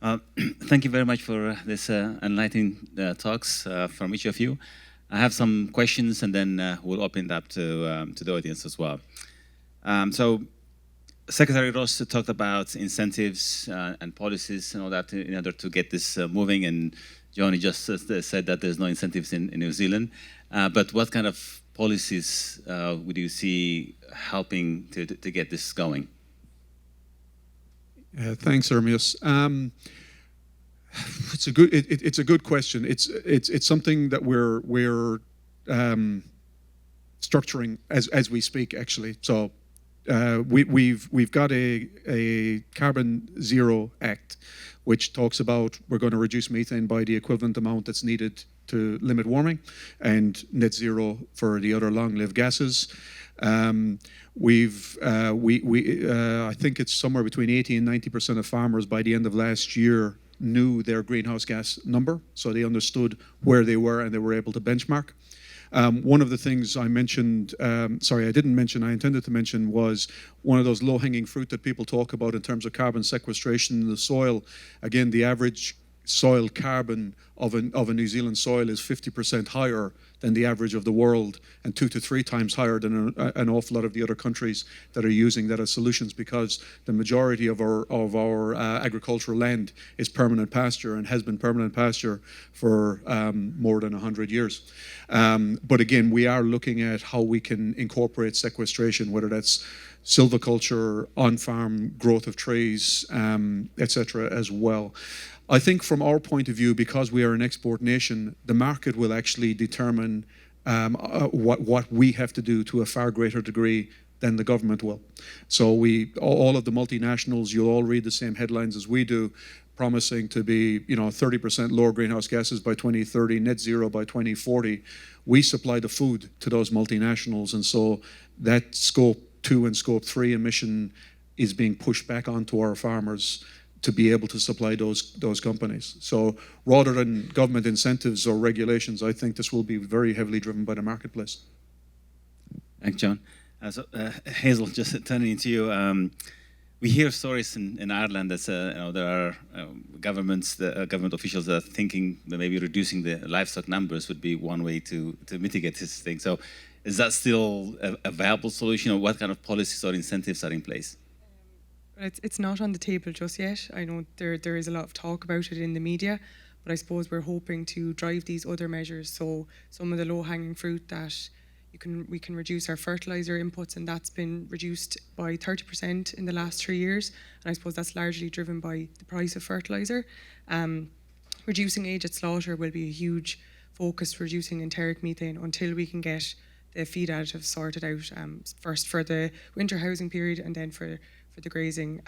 Uh, Thank you very much for this enlightening talks from each of you. I have some questions, and then we'll open it up to the audience as well. So, Secretary Roche talked about incentives and policies and all that in order to get this moving, and Johnny just said that there's no incentives in New Zealand. But what kind of policies would you see helping to get this going? Thanks, Ermias. It's a good question. It's something that we're structuring as we speak, actually. So we've got a Carbon Zero Act, which talks about we're going to reduce methane by the equivalent amount that's needed to limit warming, and net zero for the other long-lived gases. I think it's somewhere between 80 and 90% of farmers by the end of last year knew their greenhouse gas number, so they understood where they were and they were able to benchmark. One of the things I mentioned, I intended to mention, was one of those low-hanging fruit that people talk about in terms of carbon sequestration in the soil. Again, the average soil carbon of a New Zealand soil is 50% higher than the average of the world, and 2 to 3 times higher than an awful lot of the other countries that are using that as solutions, because the majority of our agricultural land is permanent pasture and has been permanent pasture for more than 100 years. But again, we are looking at how we can incorporate sequestration, whether that's silviculture, on-farm growth of trees, etc. as well. I think from our point of view, because we are an export nation, the market will actually determine what we have to do to a far greater degree than the government will. So all of the multinationals, you'll all read the same headlines as we do, promising to be 30% lower greenhouse gases by 2030, net zero by 2040. We supply the food to those multinationals, and so that Scope 2 and Scope 3 emission is being pushed back onto our farmers to be able to supply those companies. So rather than government incentives or regulations, I think this will be very heavily driven by the marketplace. Thanks, John. Hazel, just turning to you. We hear stories in Ireland that there are government officials that are thinking that maybe reducing the livestock numbers would be one way to mitigate this thing. So is that still a viable solution, or what kind of policies or incentives are in place? It's not on the table just yet. I know there is a lot of talk about it in the media, but I suppose we're hoping to drive these other measures. So some of the low-hanging fruit that we can reduce our fertilizer inputs, and that's been reduced by 30% in the last 3 years. And I suppose that's largely driven by the price of fertilizer. Reducing age at slaughter will be a huge focus, reducing enteric methane, until we can get the feed additives sorted out, first for the winter housing period and then for the grazing.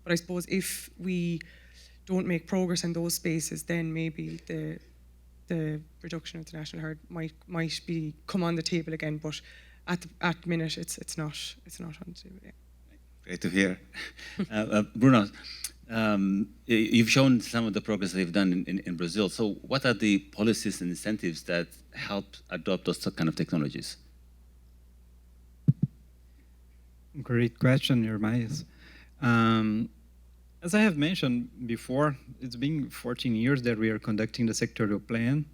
But I suppose if we don't make progress in those spaces, then maybe the reduction of the national herd might come on the table again. But at the minute, it's not on the table. Yeah. Great to hear. Bruno, you've shown some of the progress they've done in Brazil. So what are the policies and incentives that help adopt those kind of technologies? Great question, Ermias. As I have mentioned before, it's been 14 years that we are conducting the sectorial plan,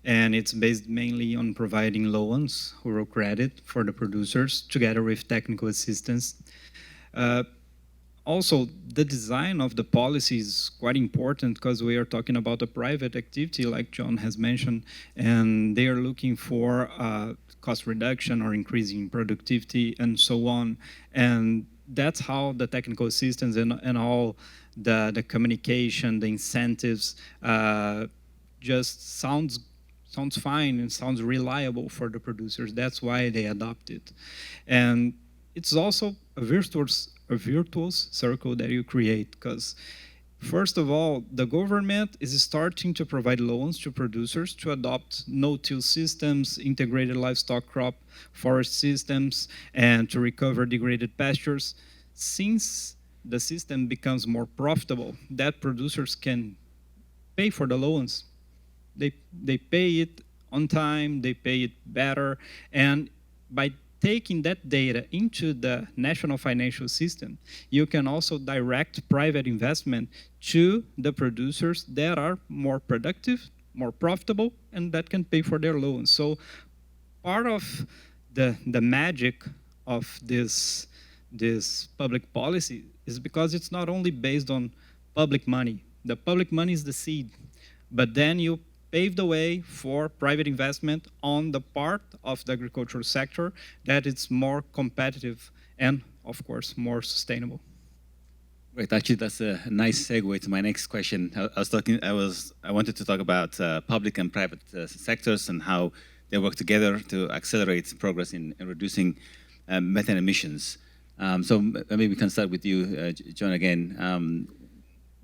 and it's based mainly on providing loans, rural credit for the producers, together with technical assistance. Also, the design of the policy is quite important, because we are talking about a private activity, like John has mentioned, and they are looking for cost reduction or increasing productivity and so on. And that's how the technical assistance and all the communication, the incentives just sounds fine and sounds reliable for the producers. That's why they adopt it. And it's also a virtuous circle that you create, because first of all, the government is starting to provide loans to producers to adopt no-till systems, integrated livestock crop forest systems, and to recover degraded pastures. Since the system becomes more profitable, that producers can pay for the loans. They pay it on time, they pay it better, and by taking that data into the national financial system, you can also direct private investment to the producers that are more productive, more profitable, and that can pay for their loans. So part of the magic of this public policy is because it's not only based on public money. The public money is the seed, but then you pave the way for private investment on the part of the agricultural sector that it's more competitive and, of course, more sustainable. Great. Actually, that's a nice segue to my next question. I wanted to talk about public and private sectors and how they work together to accelerate progress in reducing methane emissions. So maybe we can start with you, John, again.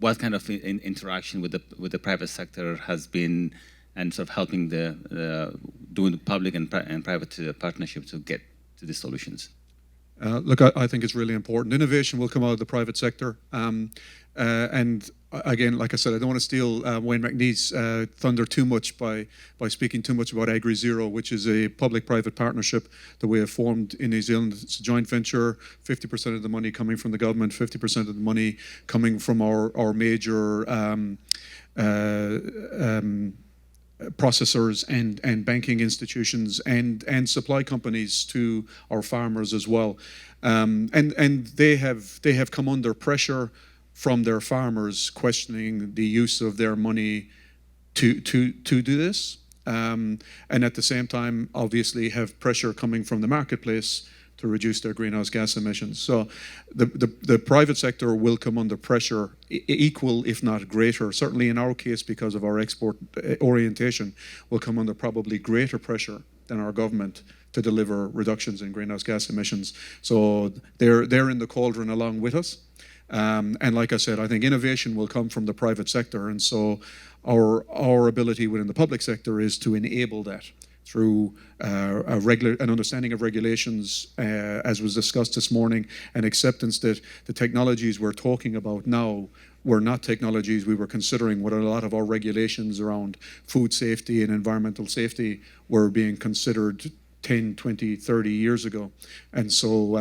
What kind of interaction with the private sector has been, and sort of helping doing the public and private partnership to get to these solutions? Look, I think it's really important. Innovation will come out of the private sector. And again, like I said, I don't want to steal Wayne McNee's thunder too much by speaking too much about AgriZero, which is a public-private partnership that we have formed in New Zealand. It's a joint venture, 50% of the money coming from the government, 50% of the money coming from our major processors and banking institutions and supply companies to our farmers as well. And they have come under pressure from their farmers questioning the use of their money to do this. And at the same time, obviously, have pressure coming from the marketplace to reduce their greenhouse gas emissions. So the private sector will come under pressure, equal if not greater, certainly in our case because of our export orientation, will come under probably greater pressure than our government to deliver reductions in greenhouse gas emissions. So they're in the cauldron along with us. And like I said, I think innovation will come from the private sector, and so our ability within the public sector is to enable that through an understanding of regulations, as was discussed this morning, and acceptance that the technologies we're talking about now were not technologies we were considering when a lot of our regulations around food safety and environmental safety were being considered 10, 20, 30 years ago. And so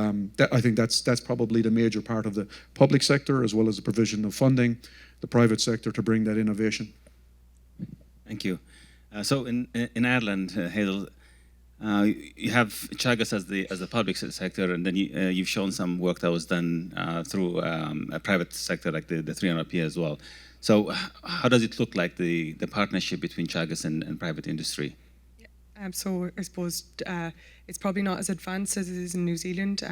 I think that's probably the major part of the public sector, as well as the provision of funding, the private sector to bring that innovation. Thank you. So in Ireland, Hazel, you have Teagasc as the public sector, and then you've shown some work that was done through a private sector like the 300P as well. So how does it look like the partnership between Teagasc and private industry? So I suppose it's probably not as advanced as it is in New Zealand,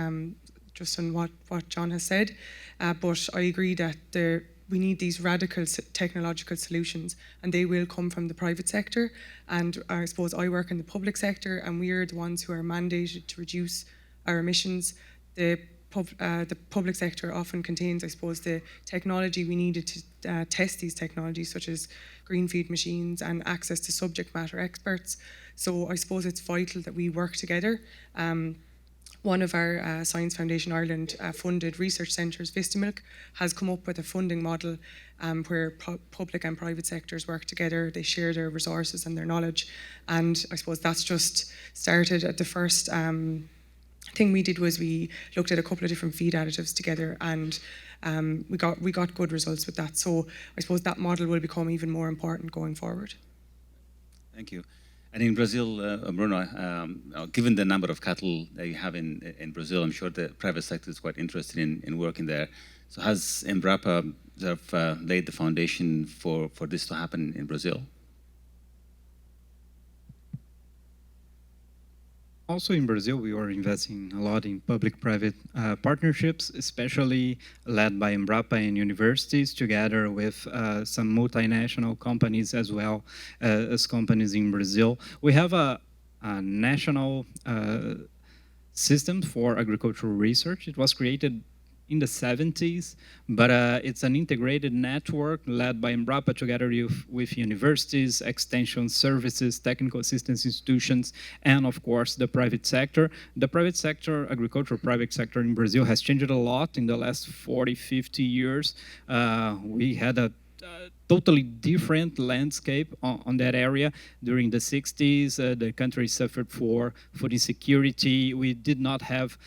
just on what John has said. But I agree that we need these radical technological solutions, and they will come from the private sector. And I suppose I work in the public sector, and we are the ones who are mandated to reduce our emissions. The public sector often contains, I suppose, the technology we needed to test these technologies, such as green feed machines and access to subject matter experts. So I suppose it's vital that we work together. One of our Science Foundation Ireland funded research centres, Vistamilk, has come up with a funding model where public and private sectors work together. They share their resources and their knowledge. And I suppose that's just started at the first thing we did was we looked at a couple of different feed additives together, and we got good results with that. So I suppose that model will become even more important going forward. Thank you. And in Brazil, Bruno, given the number of cattle that you have in Brazil, I'm sure the private sector is quite interested in working there. So has Embrapa sort of laid the foundation for this to happen in Brazil? Also in Brazil, we are investing a lot in public-private partnerships, especially led by Embrapa and universities, together with some multinational companies as well as companies in Brazil. We have a national system for agricultural research. It was created in the 70s, but it's an integrated network led by Embrapa together with universities, extension services, technical assistance institutions, and of course the private sector. The private sector, agricultural private sector in Brazil has changed a lot in the last 40, 50 years. We had a totally different landscape on that area. During the 60s, the country suffered for food insecurity. We did not have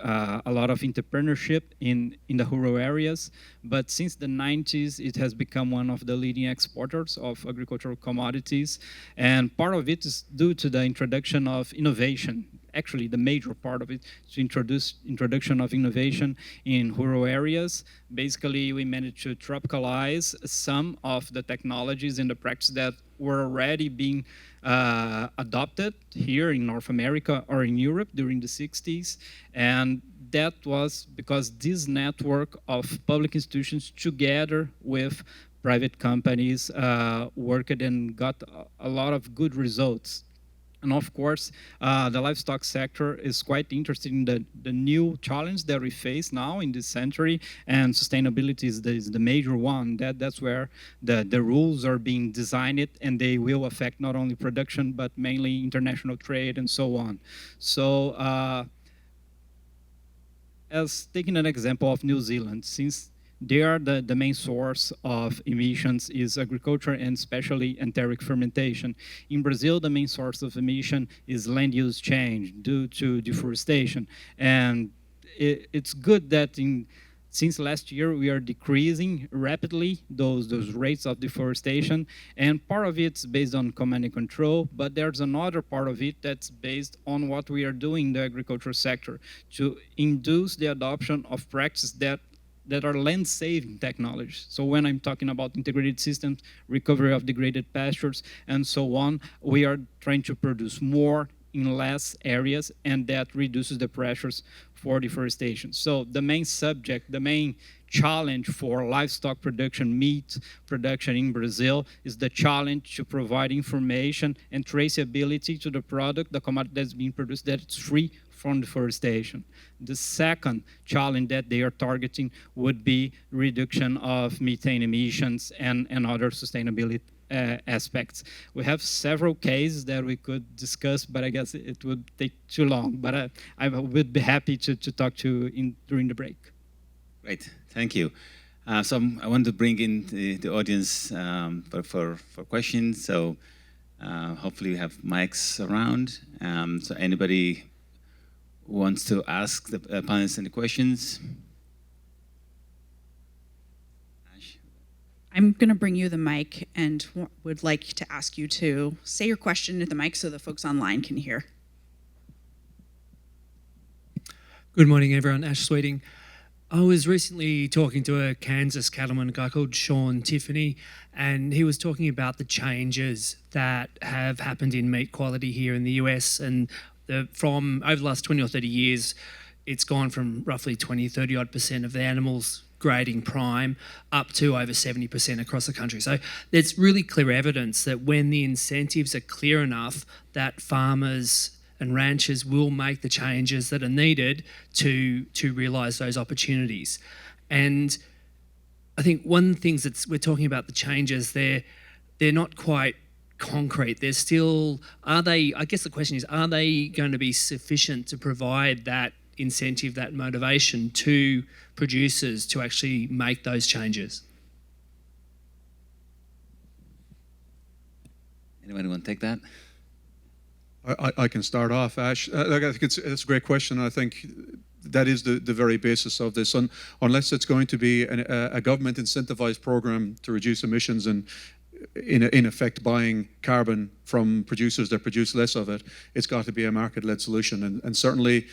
a lot of entrepreneurship in the rural areas, but since the 90s, it has become one of the leading exporters of agricultural commodities, and part of it is due to the introduction of innovation. Actually, the major part of it is introduction of innovation in rural areas. Basically, we managed to tropicalize some of the technologies and the practices that were already being adopted here in North America or in Europe during the 60s. And that was because this network of public institutions together with private companies worked and got a lot of good results. And of course, the livestock sector is quite interested in the new challenge that we face now in this century, and sustainability is the major one. That's where the rules are being designed, and they will affect not only production, but mainly international trade and so on. So as taking an example of New Zealand, since they are the main source of emissions is agriculture and especially enteric fermentation. In Brazil, the main source of emission is land use change due to deforestation. And it's good that since last year, we are decreasing rapidly those rates of deforestation. And part of it's based on command and control, but there's another part of it that's based on what we are doing in the agricultural sector to induce the adoption of practices that are land-saving technologies. So when I'm talking about integrated systems, recovery of degraded pastures, and so on, we are trying to produce more in less areas, and that reduces the pressures for deforestation. So the main subject, the main challenge for livestock production, meat production in Brazil, is the challenge to provide information and traceability to the product, the commodity that's being produced, that it's free from deforestation. The second challenge that they are targeting would be reduction of methane emissions and other sustainability aspects. We have several cases that we could discuss, but I guess it would take too long. But I would be happy to talk to you during the break. Great, thank you. So I want to bring in the audience for questions. So hopefully we have mics around. So anybody wants to ask the panelists any questions? I'm going to bring you the mic and would like to ask you to say your question at the mic so the folks online can hear. Good morning, everyone. Ash Sweeting. I was recently talking to a Kansas cattleman, a guy called Sean Tiffany, and he was talking about the changes that have happened in meat quality here in the US. And from over the last 20 or 30 years, it's gone from roughly 20, 30% of the animals grading prime up to over 70% across the country. So there's really clear evidence that when the incentives are clear enough, that farmers and ranchers will make the changes that are needed to realise those opportunities. And I think one of the things that we're talking about, the changes, they're not quite concrete. They're still, I guess the question is, are they going to be sufficient to provide that incentive, that motivation to producers to actually make those changes? Anyone want to take that? I can start off, Ash. I think it's a great question. I think that is the very basis of this. Unless it's going to be a government incentivized program to reduce emissions and in effect buying carbon from producers that produce less of it, it's got to be a market-led solution. And certainly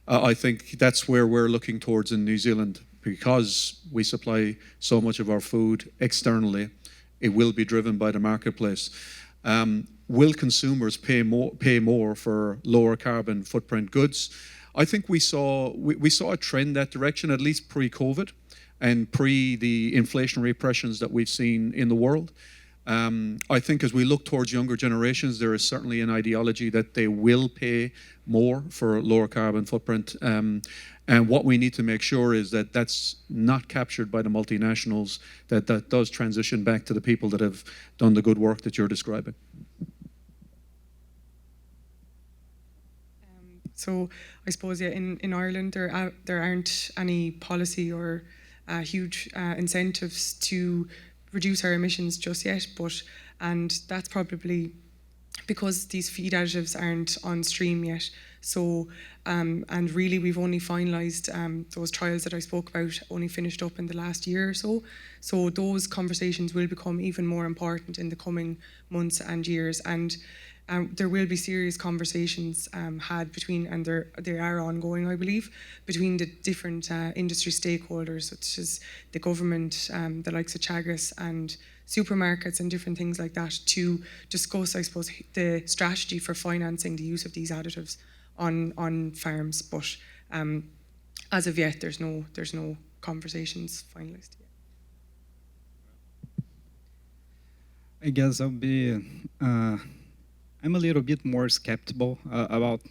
I think that's where we're looking towards in New Zealand, because we supply so much of our food externally. It will be driven by the marketplace. Will consumers pay more for lower carbon footprint goods? I think we saw a trend that direction, at least pre-COVID and pre the inflationary pressures that we've seen in the world. I think as we look towards younger generations, there is certainly an ideology that they will pay more for lower carbon footprint. And what we need to make sure is that that's not captured by the multinationals, that does transition back to the people that have done the good work that you're describing. So I suppose, yeah, in Ireland there aren't any policy or huge incentives to reduce our emissions just yet, and that's probably because these feed additives aren't on stream yet. So, and really we've only finalised those trials that I spoke about, only finished up in the last year or so. So those conversations will become even more important in the coming months and years. And there will be serious conversations had between, and they are ongoing, I believe, between the different industry stakeholders, such as the government, the likes of Teagasc and supermarkets and different things like that, to discuss, I suppose, the strategy for financing the use of these additives on farms. But as of yet, there's no conversations finalised yet. I guess I'm a little bit more skeptical about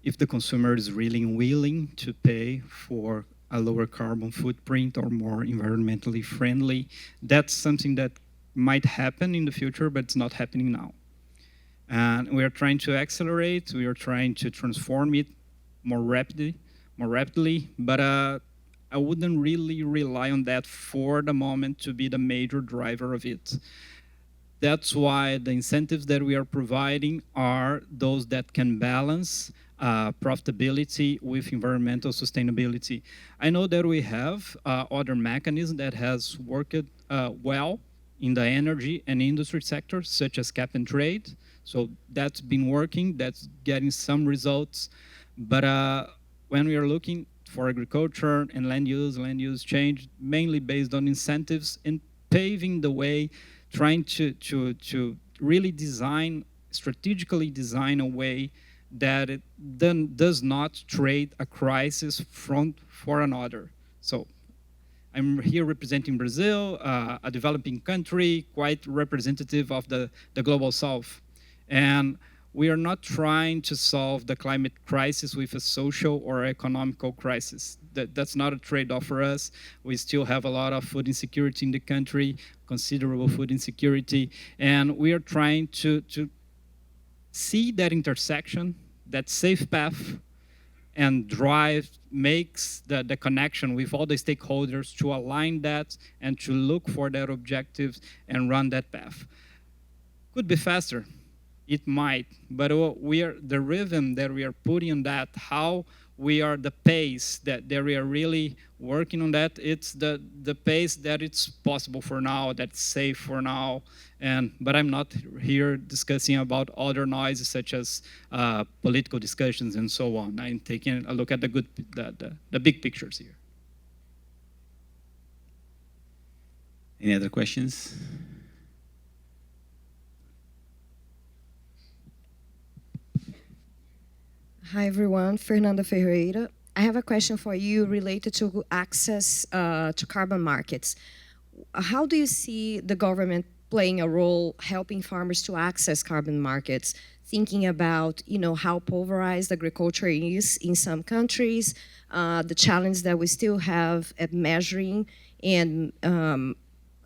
if the consumer is really willing to pay for a lower carbon footprint or more environmentally friendly. That's something that might happen in the future, but it's not happening now. And we are trying to accelerate, we are trying to transform it more rapidly, but I wouldn't really rely on that for the moment to be the major driver of it. That's why the incentives that we are providing are those that can balance profitability with environmental sustainability. I know that we have other mechanisms that has worked well in the energy and industry sector, such as cap and trade. So that's been working, that's getting some results. But when we are looking for agriculture and land use change, mainly based on incentives and paving the way, trying to really strategically design a way that it then does not trade a crisis for another. So I'm here representing Brazil, a developing country, quite representative of the global south. And we are not trying to solve the climate crisis with a social or economical crisis. That's not a trade-off for us. We still have a lot of food insecurity in the country, considerable food insecurity, and we are trying to see that intersection, that safe path, and makes the connection with all the stakeholders to align that and to look for their objectives and run that path. Could be faster. It might, but the rhythm that we are putting on that, how we are the pace that we are really working on that, it's the pace that it's possible for now, that's safe for now. But I'm not here discussing about other noises such as political discussions and so on. I'm taking a look at the big pictures here. Any other questions? Hi everyone, Fernanda Ferreira. I have a question for you related to access to carbon markets. How do you see the government playing a role helping farmers to access carbon markets, thinking about how pulverized agriculture is in some countries, the challenge that we still have at measuring and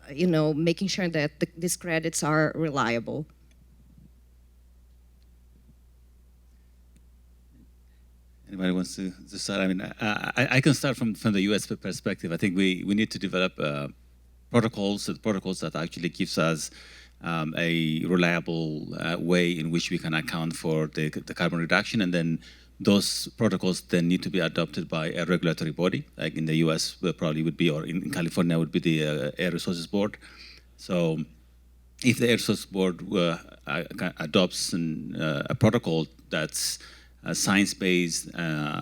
making sure that these credits are reliable? Anybody wants to start? I mean, I can start from the U.S. perspective. I think we need to develop protocols that actually gives us a reliable way in which we can account for the carbon reduction, and then those protocols then need to be adopted by a regulatory body. Like in the U.S. probably would be, or in California would be the Air Resources Board. So if the Air Resources Board adopts a protocol that's science-based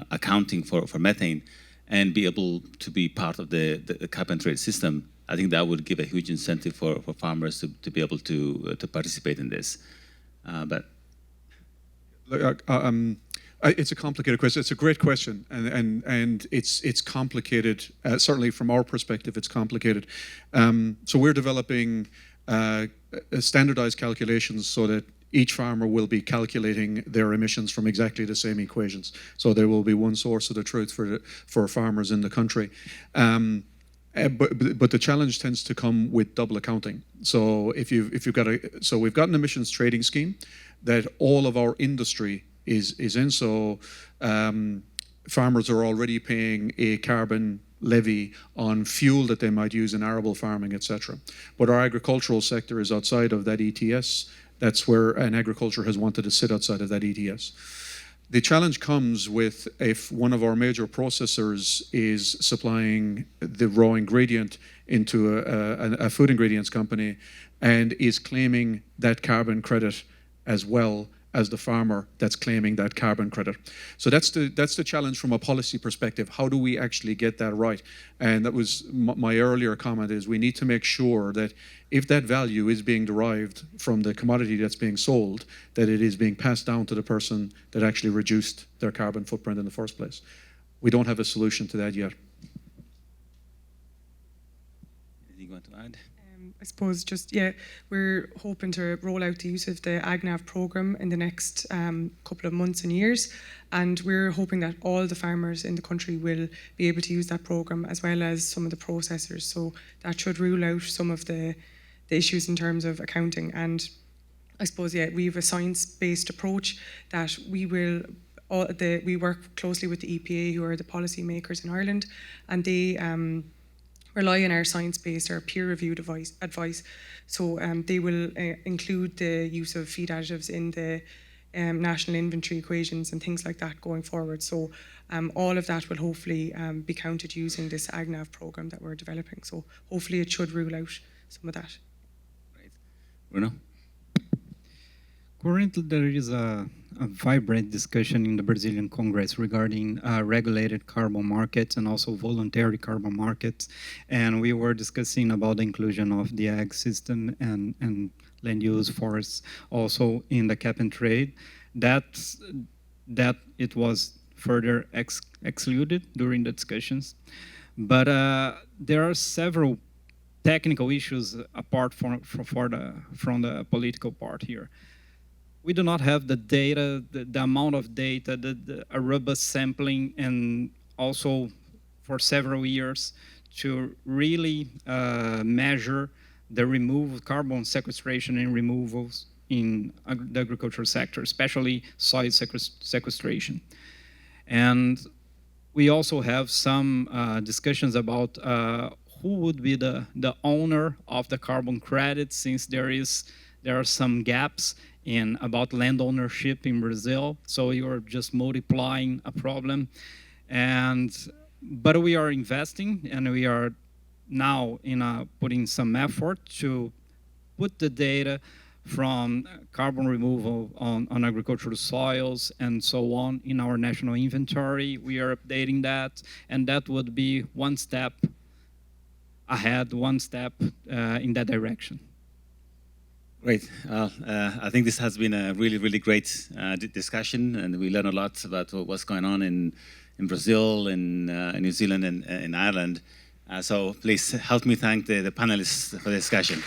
accounting for methane and be able to be part of the cap and trade system, I think that would give a huge incentive for farmers to be able to participate in this. It's a complicated question. It's a great question, and it's complicated. Certainly, from our perspective, it's complicated. So we're developing standardized calculations so that each farmer will be calculating their emissions from exactly the same equations. So there will be one source of the truth for farmers in the country. But the challenge tends to come with double accounting. So if you've got so we've got an emissions trading scheme that all of our industry is in. So farmers are already paying a carbon levy on fuel that they might use in arable farming, etc. But our agricultural sector is outside of that ETS. That's where, and agriculture has wanted to sit outside of that ETS. The challenge comes with if one of our major processors is supplying the raw ingredient into a food ingredients company and is claiming that carbon credit as well as the farmer that's claiming that carbon credit. So that's the challenge from a policy perspective. How do we actually get that right? And that was my earlier comment, is we need to make sure that if that value is being derived from the commodity that's being sold, that it is being passed down to the person that actually reduced their carbon footprint in the first place. We don't have a solution to that yet. Anything you want to add? I suppose just, yeah, we're hoping to roll out the use of the AgNav program in the next couple of months and years. And we're hoping that all the farmers in the country will be able to use that program, as well as some of the processors. So that should rule out some of the issues in terms of accounting. And I suppose, yeah, we have a science-based approach that we will, we work closely with the EPA, who are the policy makers in Ireland, and they rely on our science-based or peer-reviewed advice. So they will include the use of feed additives in the national inventory equations and things like that going forward. So all of that will hopefully be counted using this AgNav program that we're developing. So hopefully it should rule out some of that. Right. Bruno? Currently, there is a vibrant discussion in the Brazilian Congress regarding regulated carbon markets and also voluntary carbon markets. And we were discussing about the inclusion of the ag system and land use forests also in the cap and trade. That it was further excluded during the discussions. But there are several technical issues apart from the political part here. We do not have the data, the amount of data, a robust sampling, and also for several years to really measure the removal, carbon sequestration and removals in the agricultural sector, especially soil sequestration. And we also have some discussions about who would be the owner of the carbon credits, since there are some gaps in about land ownership in Brazil. So you're just multiplying a problem. But we are investing, and we are now putting some effort to put the data from carbon removal on agricultural soils and so on in our national inventory. We are updating that, and that would be one step ahead, one step in that direction. Great. I think this has been a really, really great discussion, and we learned a lot about what's going on in Brazil, in New Zealand, and in Ireland. So please help me thank the panelists for the discussion.